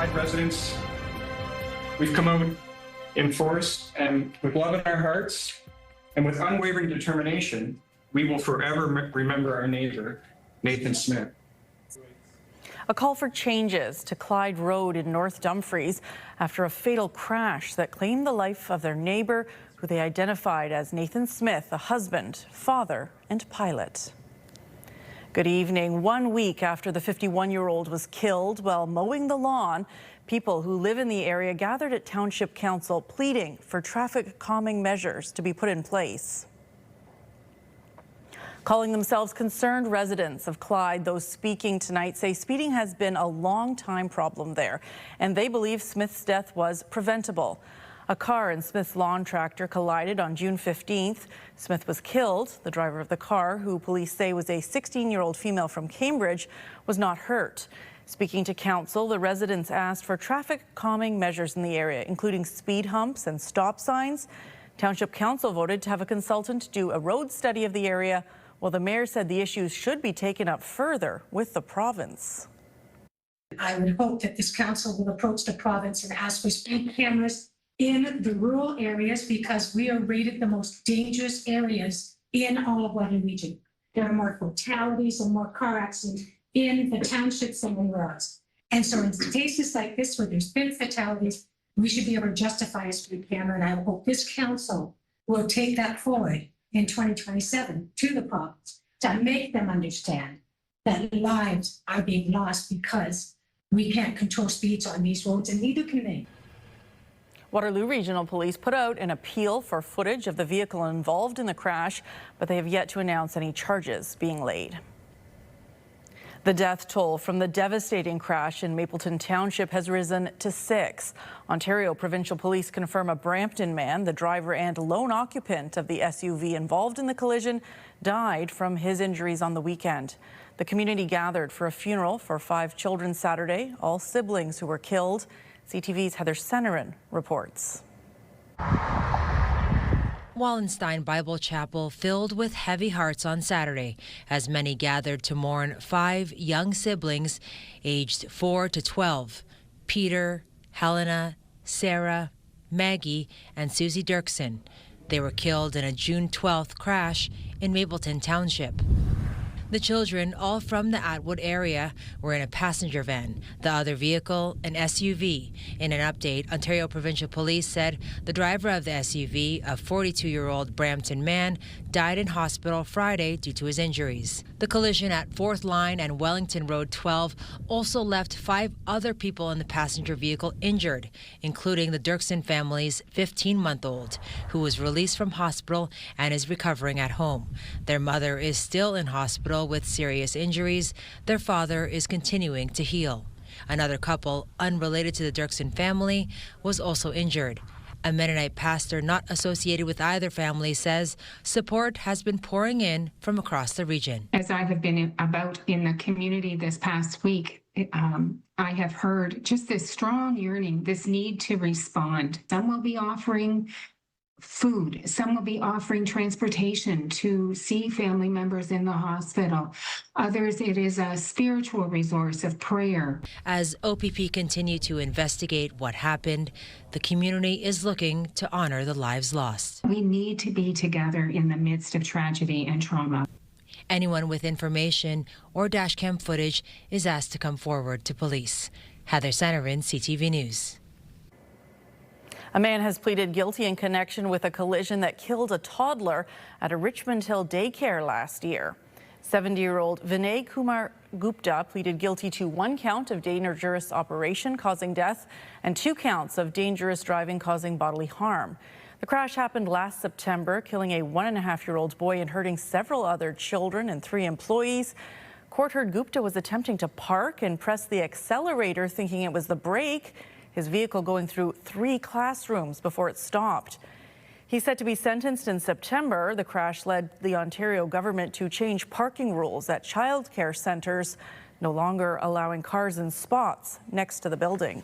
Clyde residents, we've come out in force, and with love in our hearts and with unwavering determination, we will forever remember our neighbor, Nathan Smith. A call for changes to Clyde Road in North Dumfries after a fatal crash that claimed the life of their neighbor, who they identified as Nathan Smith, a husband, father, and pilot. Good evening. 1 week after the 51-year-old was killed while mowing the lawn, people who live in the area gathered at Township Council pleading for traffic calming measures to be put in place. Calling themselves concerned residents of Clyde, those speaking tonight say speeding has been a long-time problem there, and they believe Smith's death was preventable. A car and Smith's lawn tractor collided on June 15th. Smith was killed. The driver of the car, who police say was a 16-year-old female from Cambridge, was not hurt. Speaking to council, the residents asked for traffic calming measures in the area, including speed humps and stop signs. Township Council voted to have a consultant do a road study of the area, while the mayor said the issues should be taken up further with the province. I would hope that this council will approach the province and ask for speed cameras in the rural areas, because we are rated the most dangerous areas in all of Western Region. There are more fatalities and more car accidents in the townships than anywhere else. And so in cases like this, where there's been fatalities, we should be able to justify a speed camera. And I hope this council will take that forward in 2027 to the province to make them understand that lives are being lost because we can't control speeds on these roads, and neither can they. Waterloo Regional Police put out an appeal for footage of the vehicle involved in the crash, but they have yet to announce any charges being laid. The death toll from the devastating crash in Mapleton Township has risen to 6. Ontario Provincial Police confirm a Brampton man, the driver and lone occupant of the SUV involved in the collision, died from his injuries on the weekend. The community gathered for a funeral for 5 children Saturday, all siblings who were killed. CTV's Heather Senerin reports. Wallenstein Bible Chapel filled with heavy hearts on Saturday as many gathered to mourn 5 young siblings aged 4 to 12, Peter, Helena, Sarah, Maggie, and Susie Dirksen. They were killed in a June 12th crash in Mapleton Township. The children, all from the Atwood area, were in a passenger van. The other vehicle, an SUV. In an update, Ontario Provincial Police said the driver of the SUV, a 42-year-old Brampton man, died in hospital Friday due to his injuries. The collision at 4th Line and Wellington Road 12 also left 5 other people in the passenger vehicle injured, including the Dirksen family's 15-month-old, who was released from hospital and is recovering at home. Their mother is still in hospital with serious injuries. Their father is continuing to heal. Another couple, unrelated to the Dirksen family, was also injured. A Mennonite pastor not associated with either family says support has been pouring in from across the region. As I have been about in the community this past week, I have heard just this strong yearning, this need to respond. Some will be offering food. Some will be offering transportation to see family members in the hospital. Others, it is a spiritual resource of prayer. As OPP continue to investigate what happened, the community is looking to honor the lives lost. We need to be together in the midst of tragedy and trauma. Anyone with information or dashcam footage is asked to come forward to police. Heather Senerin, CTV News. A man has pleaded guilty in connection with a collision that killed a toddler at a Richmond Hill daycare last year. 70-year-old Vinay Kumar Gupta pleaded guilty to 1 count of dangerous operation causing death and 2 counts of dangerous driving causing bodily harm. The crash happened last September, killing a 1.5-year-old boy and hurting several other children and 3 employees. Court heard Gupta was attempting to park and press the accelerator, thinking it was the brake. His vehicle going through 3 classrooms before it stopped. He's set to be sentenced in September. The crash led the Ontario government to change parking rules at childcare centres, no longer allowing cars in spots next to the building.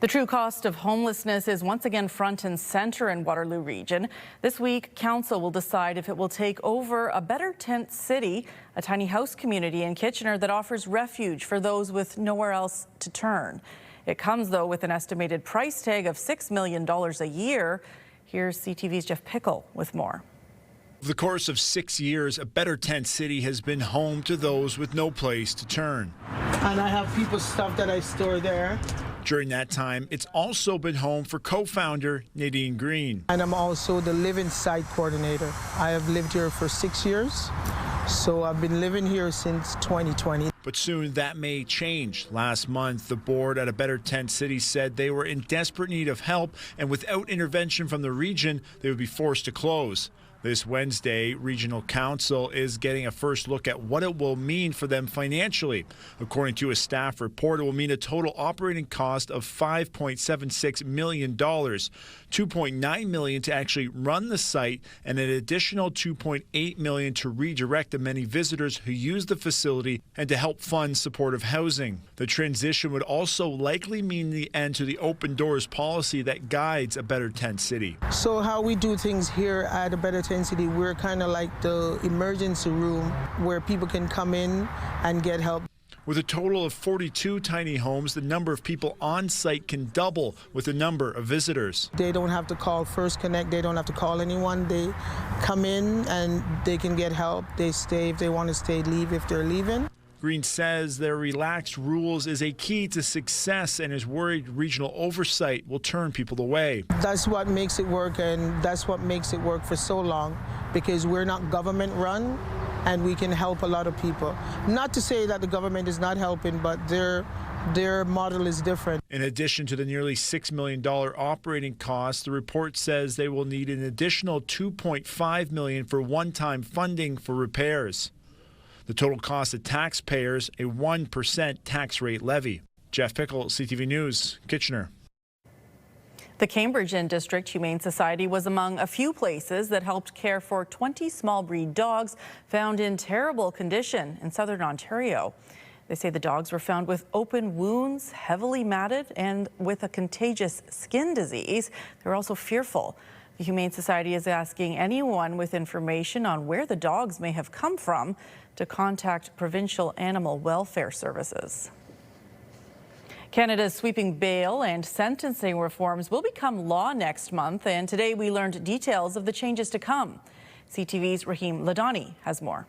The true cost of homelessness is once again front and center in Waterloo Region. This week, Council will decide if it will take over a Better Tent City, a tiny house community in Kitchener that offers refuge for those with nowhere else to turn. It comes, though, with an estimated price tag of $6 million a year. Here's CTV's Jeff Pickle with more. Over the course of 6 years, a Better Tent City has been home to those with no place to turn. And I have people's stuff that I store there. During that time, it's also been home for co-founder Nadine Green. And I'm also the living site coordinator. I have lived here for 6 years, so I've been living here since 2020. But soon that may change. Last month, the board at a Better Tent City said they were in desperate need of help, and without intervention from the region, they would be forced to close. This Wednesday, Regional Council is getting a first look at what it will mean for them financially. According to a staff report, it will mean a total operating cost of $5.76 million, $2.9 million to actually run the site, and an additional $2.8 million to redirect the many visitors who use the facility and to help fund supportive housing. The transition would also likely mean the end to the open doors policy that guides a Better Tent City. So how we do things here at a Better Tent City, we're kind of like the emergency room where people can come in and get help. With a total of 42 tiny homes, the number of people on site can double with the number of visitors. They don't have to call First Connect. They don't have to call anyone. They come in and they can get help. They stay if they want to stay, leave if they're leaving. Green says their relaxed rules is a key to success and is worried regional oversight will turn people away. That's what makes it work, and that's what makes it work for so long, because we're not government run and we can help a lot of people. Not to say that the government is not helping, but their model is different. In addition to the nearly $6 million operating costs, the report says they will need an additional $2.5 million for one-time funding for repairs. The total cost of taxpayers, a 1% tax rate levy. Jeff Pickle, CTV News, Kitchener. The Cambridge and District Humane Society was among a few places that helped care for 20 small breed dogs found in terrible condition in southern Ontario. They say the dogs were found with open wounds, heavily matted, and with a contagious skin disease. They're also fearful. The Humane Society is asking anyone with information on where the dogs may have come from to contact Provincial Animal Welfare Services. Canada's sweeping bail and sentencing reforms will become law next month, and today we learned details of the changes to come. CTV's Rahim Ladani has more.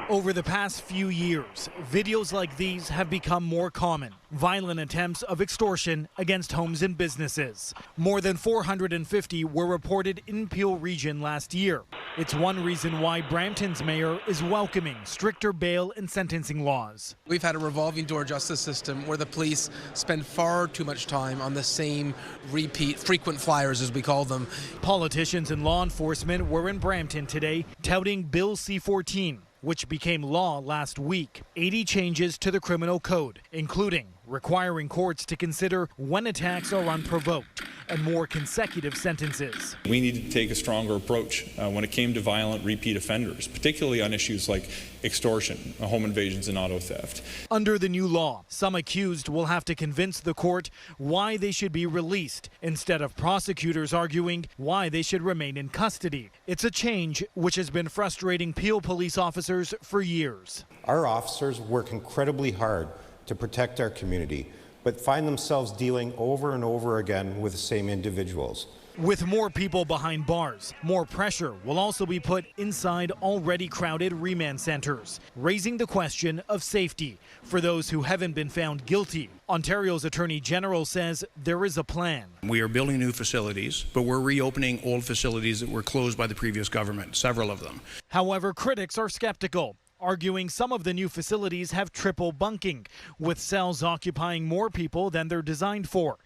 Over the past few years, videos like these have become more common. Violent attempts of extortion against homes and businesses. More than 450 were reported in Peel Region last year. It's one reason why Brampton's mayor is welcoming stricter bail and sentencing laws. We've had a revolving door justice system where the police spend far too much time on the same repeat, frequent flyers as we call them. Politicians and law enforcement were in Brampton today touting Bill C-14, which became law last week. 80 changes to the criminal code, including requiring courts to consider when attacks are unprovoked and more consecutive sentences. We need to take a stronger approach when it came to violent repeat offenders, particularly on issues like extortion, home invasions, and auto theft. Under the new law, some accused will have to convince the court why they should be released, instead of prosecutors arguing why they should remain in custody. It's a change which has been frustrating Peel police officers for years. Our officers work incredibly hard to protect our community, but find themselves dealing over and over again with the same individuals. With more people behind bars, more pressure will also be put inside already crowded remand centers, raising the question of safety for those who haven't been found guilty. Ontario's Attorney General says there is a plan. We are building new facilities, but we're reopening old facilities that were closed by the previous government, several of them. However, critics are skeptical, arguing some of the new facilities have triple bunking, with cells occupying more people than they're designed for.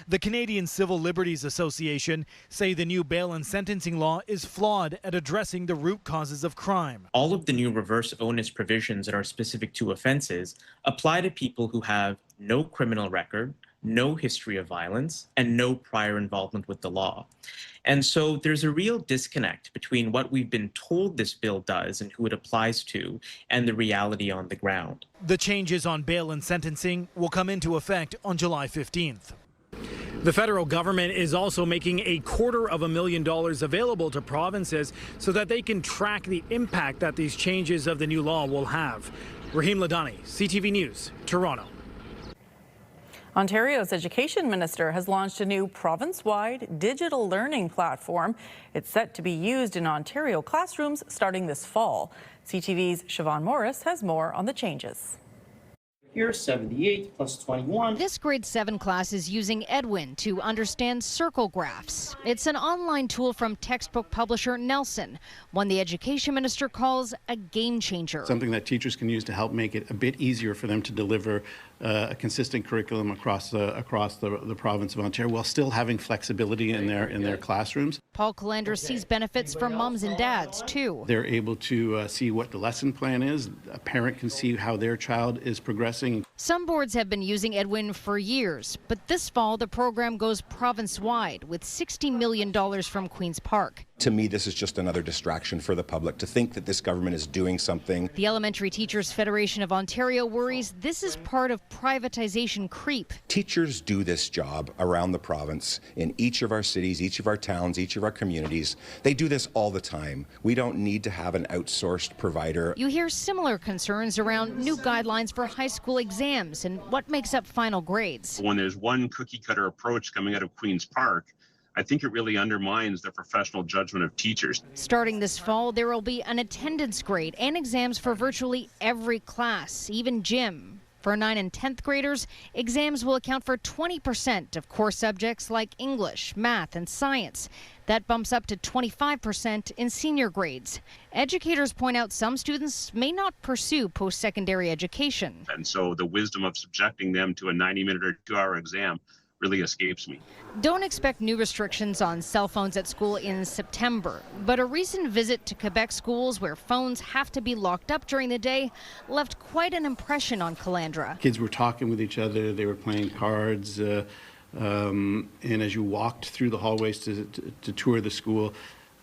The Canadian Civil Liberties Association say the new bail and sentencing law is flawed at addressing the root causes of crime. All of the new reverse onus provisions that are specific to offenses apply to people who have no criminal record, no history of violence, and no prior involvement with the law. And so there's a real disconnect between what we've been told this bill does and who it applies to and the reality on the ground. The changes on bail and sentencing will come into effect on July 15th. The federal government is also making $250,000 available to provinces so that they can track the impact that these changes of the new law will have. Raheem Ladani, CTV News, Toronto. Ontario's education minister has launched a new province-wide digital learning platform. It's set to be used in Ontario classrooms starting this fall. CTV's Siobhan Morris has more on the changes. Here, 78 plus 21. This grade 7 class is using Edwin to understand circle graphs. It's an online tool from textbook publisher Nelson, one the education minister calls a game changer. Something that teachers can use to help make it a bit easier for them to deliver a consistent curriculum across the province of Ontario while still having flexibility in their classrooms. Paul Calandra sees benefits for moms and dads too. They're able to see what the lesson plan is. A parent can see how their child is progressing. Some boards have been using Edwin for years, but this fall the program goes province-wide with $60 million from Queen's Park. To me, this is just another distraction for the public to think that this government is doing something. The Elementary Teachers Federation of Ontario worries this is part of privatization creep. Teachers do this job around the province in each of our cities, each of our towns, each of our communities. They do this all the time. We don't need to have an outsourced provider. You hear similar concerns around new guidelines for high school exams and what makes up final grades. When there's one cookie-cutter approach coming out of Queen's Park, I think it really undermines the professional judgment of teachers. Starting this fall, there will be an attendance grade and exams for virtually every class, even gym. For 9th and 10th graders, exams will account for 20% of core subjects like English, math, and science. That bumps up to 25% in senior grades. Educators point out some students may not pursue post-secondary education. And so the wisdom of subjecting them to a 90-minute or 2-hour exam really escapes me. Don't expect new restrictions on cell phones at school in September, but a recent visit to Quebec schools where phones have to be locked up during the day left quite an impression on Calandra. Kids were talking with each other, they were playing cards, and as you walked through the hallways to tour the school,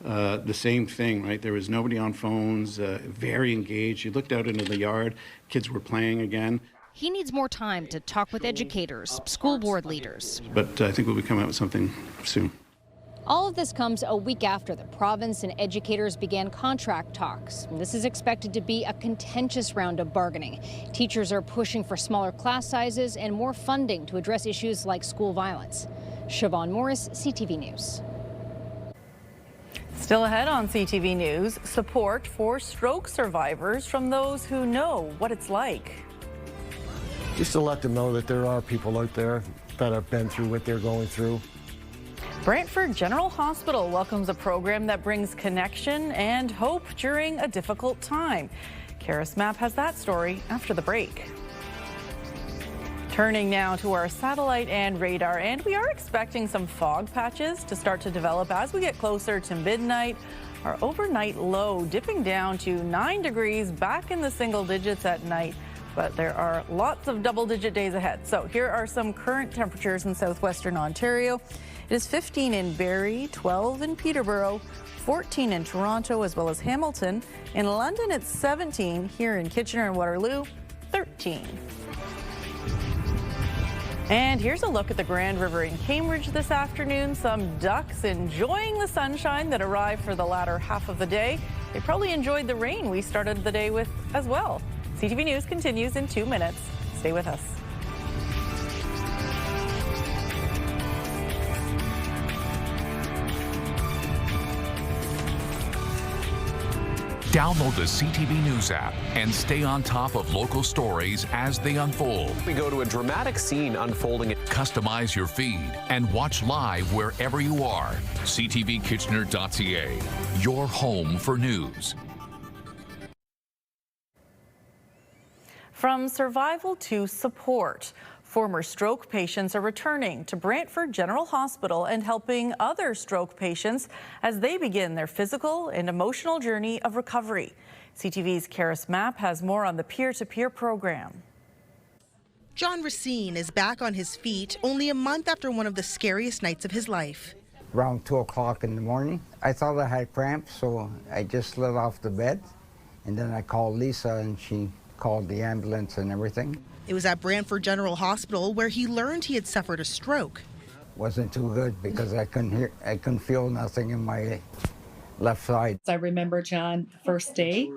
the same thing, right? There was nobody on phones, very engaged. You looked out into the yard, kids were playing again. He needs more time to talk with educators, school board leaders. But I think we'll be coming out with something soon. All of this comes a week after the province and educators began contract talks. This is expected to be a contentious round of bargaining. Teachers are pushing for smaller class sizes and more funding to address issues like school violence. Siobhan Morris, CTV News. Still ahead on CTV News, support for stroke survivors from those who know what it's like. Just to let them know that there are people out there that have been through what they're going through. Brantford General Hospital welcomes a program that brings connection and hope during a difficult time. Karis Map has that story after the break. Turning now to our satellite and radar, and we are expecting some fog patches to start to develop as we get closer to midnight. Our overnight low dipping down to 9 degrees, back in the single digits at night. But there are lots of double-digit days ahead. So here are some current temperatures in southwestern Ontario. It is 15 in Barrie, 12 in Peterborough, 14 in Toronto, as well as Hamilton. In London, it's 17. Here in Kitchener and Waterloo, 13. And here's a look at the Grand River in Cambridge this afternoon. Some ducks enjoying the sunshine that arrived for the latter half of the day. They probably enjoyed the rain we started the day with as well. CTV News continues in 2 minutes. Stay with us. Download the CTV News app and stay on top of local stories as they unfold. We go to a dramatic scene unfolding. Customize your feed and watch live wherever you are. ctvkitchener.ca, your home for news. From survival to support, former stroke patients are returning to Brantford General Hospital and helping other stroke patients as they begin their physical and emotional journey of recovery. CTV's Karis Map has more on the peer-to-peer program. John Racine is back on his feet only a month after one of the scariest nights of his life. Around 2 o'clock in the morning, I thought I had cramps, so I just slid off the bed. And then I called Lisa, and she called the ambulance and everything. It was at Brantford General Hospital where he learned he had suffered a stroke. Wasn't too good because I couldn't feel nothing in my left side. I remember John, first day,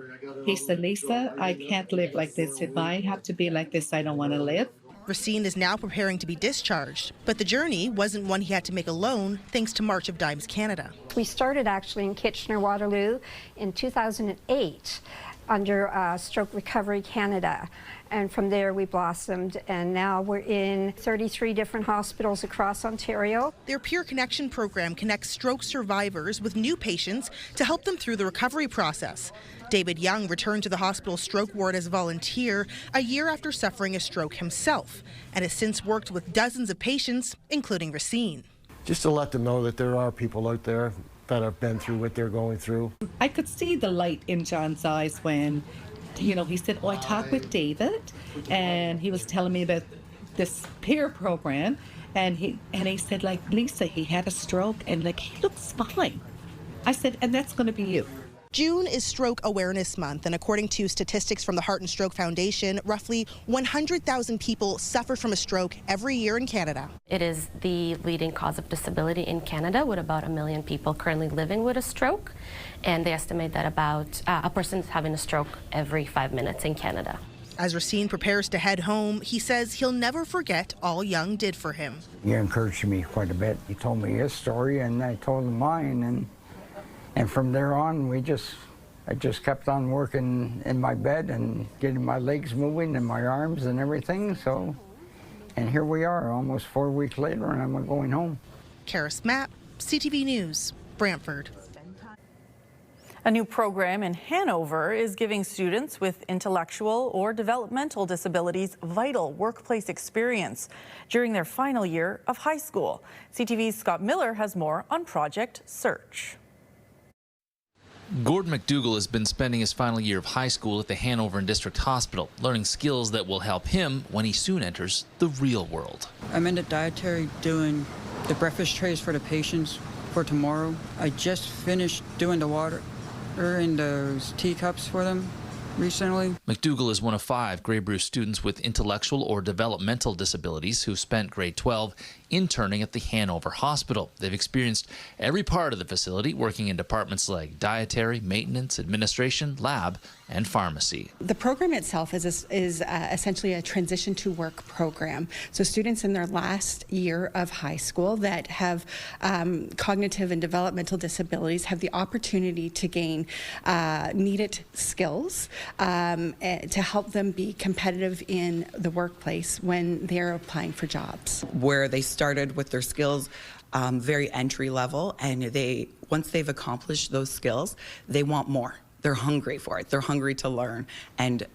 he said, Lisa, I can't live like this. If I have to be like this, I don't want to live. Racine is now preparing to be discharged, but the journey wasn't one he had to make alone thanks to March of Dimes Canada. We started actually in Kitchener-Waterloo in 2008 under Stroke Recovery Canada, and from there we blossomed, and now we're in 33 different hospitals across Ontario. Their Peer Connection program connects stroke survivors with new patients to help them through the recovery process. David Young returned to the hospital stroke ward as a volunteer a year after suffering a stroke himself, and has since worked with dozens of patients, including Racine. Just to let them know that there are people out there that have been through what they're going through. I could see the light in John's eyes when, he said, I talked with David, and he was telling me about this peer program, and he said, Lisa, he had a stroke, and he looks fine. I said, and that's going to be you. June is Stroke Awareness Month, and according to statistics from the Heart and Stroke Foundation, roughly 100,000 people suffer from a stroke every year in Canada. It is the leading cause of disability in Canada, with about 1 million people currently living with a stroke, and they estimate that about a person is having a stroke every 5 minutes in Canada. As Racine prepares to head home, he says he'll never forget all Young did for him. He encouraged me quite a bit. He told me his story, and I told him mine, and from there on, I just kept on working in my bed and getting my legs moving and my arms and everything. And here we are, almost 4 weeks later, and I'm going home. Karis Mapp, CTV News, Brantford. A new program in Hanover is giving students with intellectual or developmental disabilities vital workplace experience during their final year of high school. CTV's Scott Miller has more on Project Search. Gord McDougall has been spending his final year of high school at the Hanover and District Hospital, learning skills that will help him when he soon enters the real world. I'm in the dietary doing the breakfast trays for the patients for tomorrow. I just finished doing the water in those teacups for them recently. McDougall is one of 5 Grey Bruce students with intellectual or developmental disabilities who spent grade 12 interning at the Hanover Hospital. They've experienced every part of the facility, working in departments like dietary, maintenance, administration, lab, and pharmacy. The program itself is essentially a transition to work program. So students in their last year of high school that have cognitive and developmental disabilities have the opportunity to gain needed skills to help them be competitive in the workplace when they're applying for jobs. Where they started with their skills very entry level, and once they've accomplished those skills, they want more. They're hungry for it. They're hungry to learn and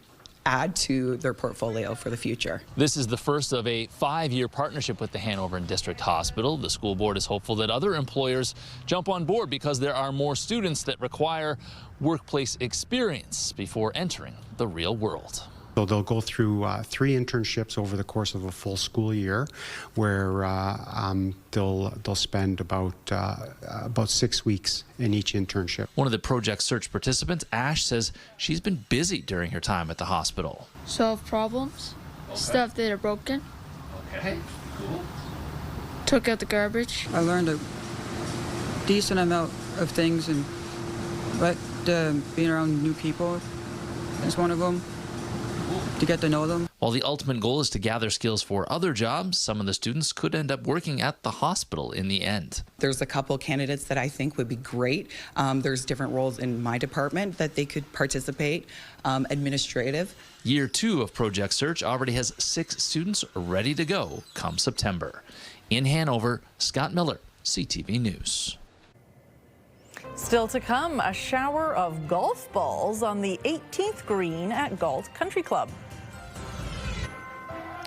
add to their portfolio for the future. This is the first of a 5-year partnership with the Hanover and District Hospital. The school board is hopeful that other employers jump on board because there are more students that require workplace experience before entering the real world. So they'll go through 3 internships over the course of a full school year, where they'll spend about 6 weeks in each internship. One of the Project Search participants, Ash, says she's been busy during her time at the hospital. Solve problems, stuff that are broken. Okay, cool. Took out the garbage. I learned a decent amount of things, and being around new people is one of them. To get to know them. While the ultimate goal is to gather skills for other jobs, some of the students could end up working at the hospital in the end. There's a couple candidates that I think would be great. There's different roles in my department that they could participate, administrative. Year 2 of Project Search already has 6 students ready to go come September. In Hanover, Scott Miller, CTV News. Still to come, a shower of golf balls on the 18th green at Galt Country Club.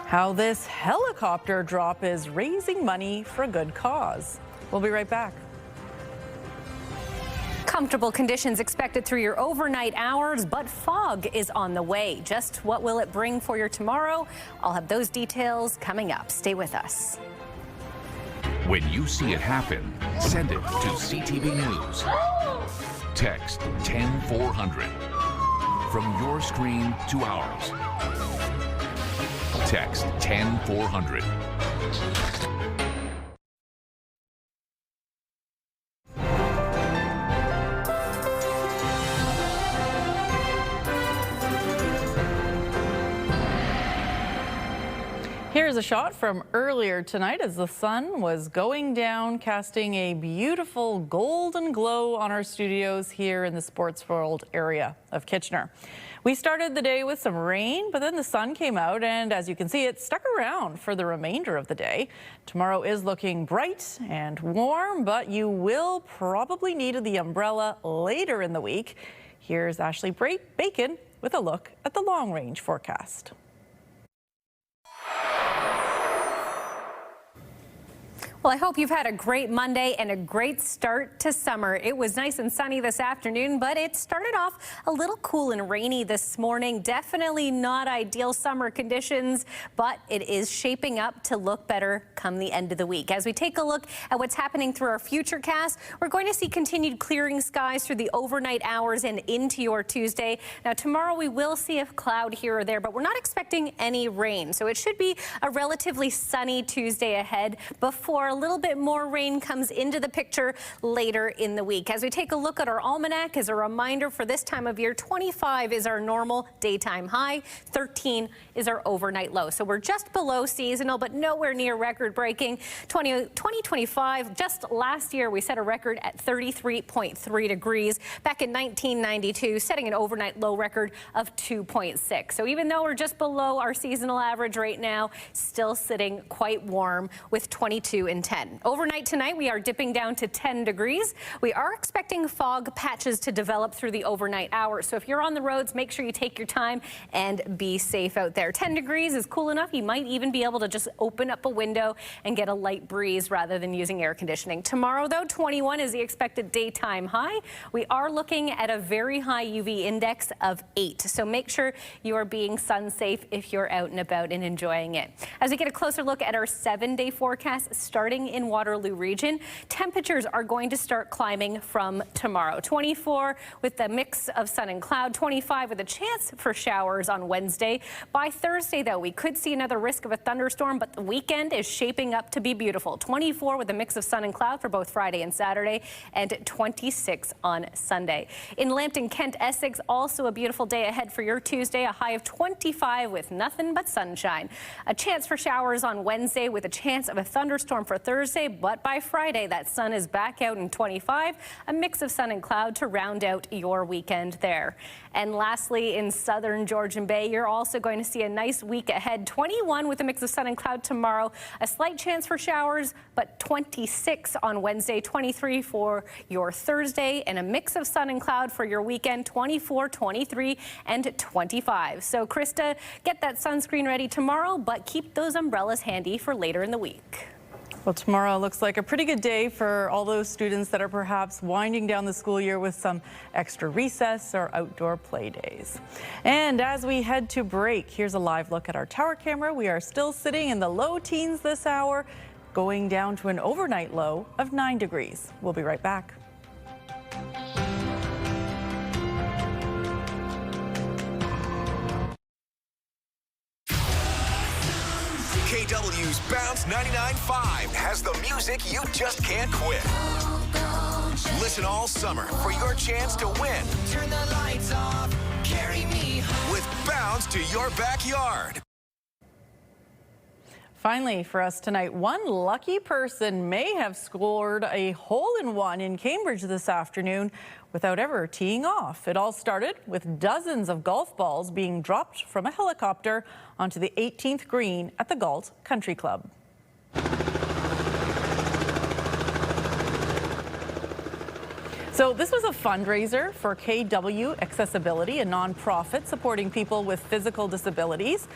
How this helicopter drop is raising money for a good cause. We'll be right back. Comfortable conditions expected through your overnight hours, but fog is on the way. Just what will it bring for your tomorrow? I'll have those details coming up. Stay with us. When you see it happen, send it to CTV News. Text 10400. From your screen to ours. Text 10400. Here's a shot from earlier tonight as the sun was going down, casting a beautiful golden glow on our studios here in the Sports World area of Kitchener. We started the day with some rain, but then the sun came out, and as you can see, it stuck around for the remainder of the day. Tomorrow is looking bright and warm, but you will probably need the umbrella later in the week. Here's Ashley Bacon with a look at the long-range forecast. Well, I hope you've had a great Monday and a great start to summer. It was nice and sunny this afternoon, but it started off a little cool and rainy this morning. Definitely not ideal summer conditions, but it is shaping up to look better come the end of the week. As we take a look at what's happening through our futurecast, we're going to see continued clearing skies through the overnight hours and into your Tuesday. Now, tomorrow we will see a cloud here or there, but we're not expecting any rain. So it should be a relatively sunny Tuesday ahead before a little bit more rain comes into the picture later in the week. As we take a look at our almanac, as a reminder for this time of year, 25 is our normal daytime high, 13 is our overnight low. So we're just below seasonal, but nowhere near record breaking. 2025, just last year, we set a record at 33.3 degrees back in 1992, setting an overnight low record of 2.6. So even though we're just below our seasonal average right now, still sitting quite warm with 22 and 10. Overnight tonight, we are dipping down to 10 degrees. We are expecting fog patches to develop through the overnight hours. So if you're on the roads, make sure you take your time and be safe out there. 10 degrees is cool enough. You might even be able to just open up a window and get a light breeze rather than using air conditioning. Tomorrow, though, 21 is the expected daytime high. We are looking at a very high UV index of 8. So make sure you are being sun safe if you're out and about and enjoying it. As we get a closer look at our 7-day forecast, starting in Waterloo region, temperatures are going to start climbing from tomorrow. 24 with a mix of sun and cloud, 25 with a chance for showers on Wednesday. By Thursday, though, we could see another risk of a thunderstorm, but the weekend is shaping up to be beautiful. 24 with a mix of sun and cloud for both Friday and Saturday, and 26 on Sunday. In Lambton, Kent, Essex, also a beautiful day ahead for your Tuesday, a high of 25 with nothing but sunshine. A chance for showers on Wednesday with a chance of a thunderstorm for Thursday, but by Friday, that sun is back out in 25, a mix of sun and cloud to round out your weekend there. And lastly, in southern Georgian Bay, you're also going to see a nice week ahead. 21 with a mix of sun and cloud tomorrow, a slight chance for showers, but 26 on Wednesday, 23 for your Thursday, and a mix of sun and cloud for your weekend, 24, 23, and 25. So, Krista, get that sunscreen ready tomorrow, but keep those umbrellas handy for later in the week. Well, tomorrow looks like a pretty good day for all those students that are perhaps winding down the school year with some extra recess or outdoor play days. And as we head to break, here's a live look at our tower camera. We are still sitting in the low teens this hour, going down to an overnight low of 9 degrees. We'll be right back. KW's Bounce 99.5 has the music you just can't quit. Listen all summer for your chance to win. Turn the lights off, carry me home. With Bounce to your backyard. Finally, for us tonight, one lucky person may have scored a hole-in-one in Cambridge this afternoon without ever teeing off. It all started with dozens of golf balls being dropped from a helicopter onto the 18th green at the Galt Country Club. So this was a fundraiser for KW Accessibility, a nonprofit supporting people with physical disabilities.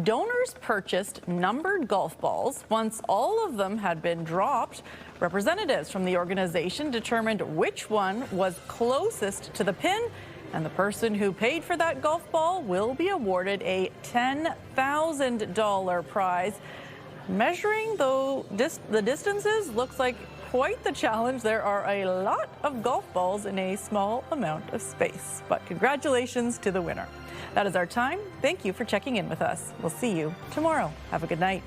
Donors purchased numbered golf balls. Once all of them had been dropped, representatives from the organization determined which one was closest to the pin, and the person who paid for that golf ball will be awarded a $10,000 prize. Measuring the distances looks like quite the challenge. There are a lot of golf balls in a small amount of space, but congratulations to the winner. That is our time. Thank you for checking in with us. We'll see you tomorrow. Have a good night.